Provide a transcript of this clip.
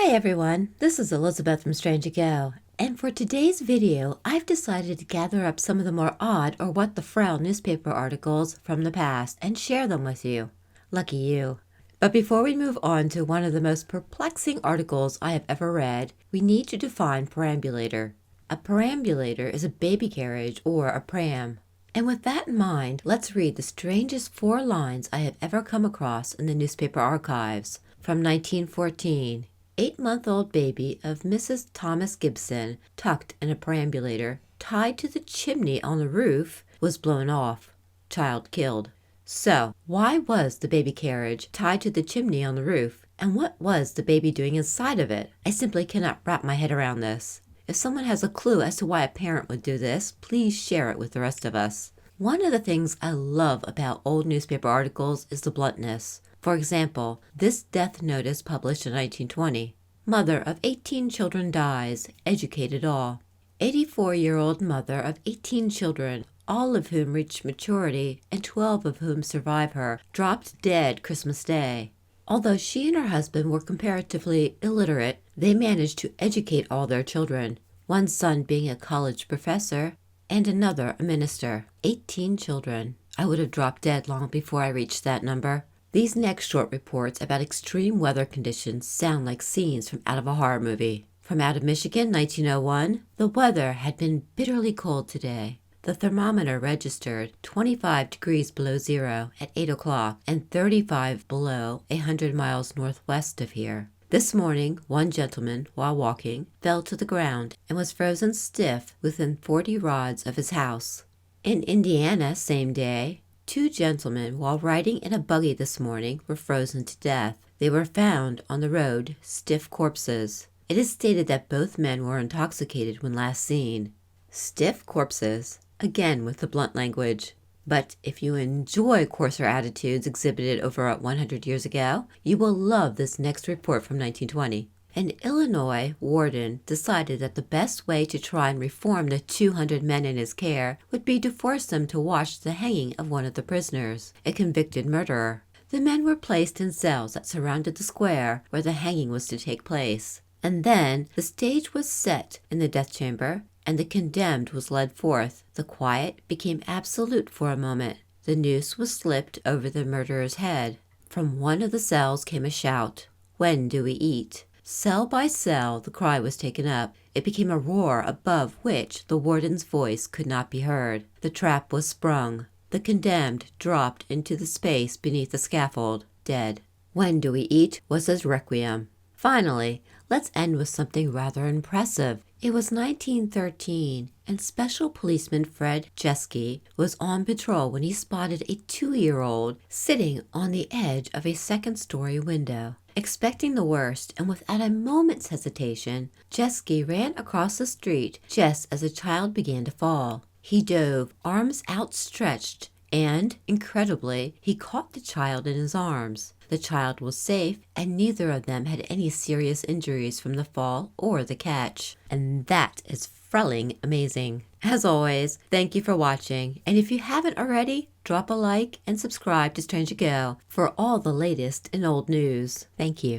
Hi everyone, this is Elizabeth from Strange to Go, and for today's video I've decided to gather up some of the more odd or WTFrell newspaper articles from the past and share them with you. Lucky you. But before we move on to one of the most perplexing articles I have ever read, we need to define perambulator. A perambulator is a baby carriage or a pram. And with that in mind, let's read the strangest 4 lines I have ever come across in the newspaper archives. From 1914. 8-month-old baby of Mrs. Thomas Gibson, tucked in a perambulator, tied to the chimney on the roof, was blown off. Child killed. So, why was the baby carriage tied to the chimney on the roof, and what was the baby doing inside of it? I simply cannot wrap my head around this. If someone has a clue as to why a parent would do this, please share it with the rest of us. One of the things I love about old newspaper articles is the bluntness. For example, this death notice published in 1920. Mother of 18 children dies, educated all. 84-year-old mother of 18 children, all of whom reached maturity and 12 of whom survive her, dropped dead Christmas Day. Although she and her husband were comparatively illiterate, they managed to educate all their children, one son being a college professor and another a minister. 18 children. I would have dropped dead long before I reached that number. These next short reports about extreme weather conditions sound like scenes from out of a horror movie. From out of Michigan, 1901, the weather had been bitterly cold today. The thermometer registered 25 degrees below zero at 8 o'clock and 35 below 100 miles northwest of here. This morning, one gentleman, while walking, fell to the ground and was frozen stiff within 40 rods of his house. In Indiana, same day, 2 gentlemen, while riding in a buggy this morning, were frozen to death. They were found on the road, stiff corpses. It is stated that both men were intoxicated when last seen. Stiff corpses, again with the blunt language. But if you enjoy coarser attitudes exhibited over 100 years ago, you will love this next report from 1920. An Illinois warden decided that the best way to try and reform the 200 men in his care would be to force them to watch the hanging of one of the prisoners, a convicted murderer. The men were placed in cells that surrounded the square where the hanging was to take place. And then the stage was set in the death chamber, and the condemned was led forth. The quiet became absolute for a moment. The noose was slipped over the murderer's head. From one of the cells came a shout, "When do we eat?" Cell by cell the cry was taken up. It became a roar above which the warden's voice could not be heard. The trap was sprung. The condemned dropped into the space beneath the scaffold, dead. "When do we eat?" was his requiem. Finally, let's end with something rather impressive. It was 1913, and Special Policeman Fred Jeske was on patrol when he spotted a 2-year-old sitting on the edge of a second-story window. Expecting the worst, and without a moment's hesitation, Jeske ran across the street just as the child began to fall. He dove, arms outstretched, and, incredibly, he caught the child in his arms. The child was safe, and neither of them had any serious injuries from the fall or the catch. And that is frelling amazing. As always, thank you for watching, and if you haven't already, drop a like and subscribe to Strange to Go for all the latest in old news. Thank you.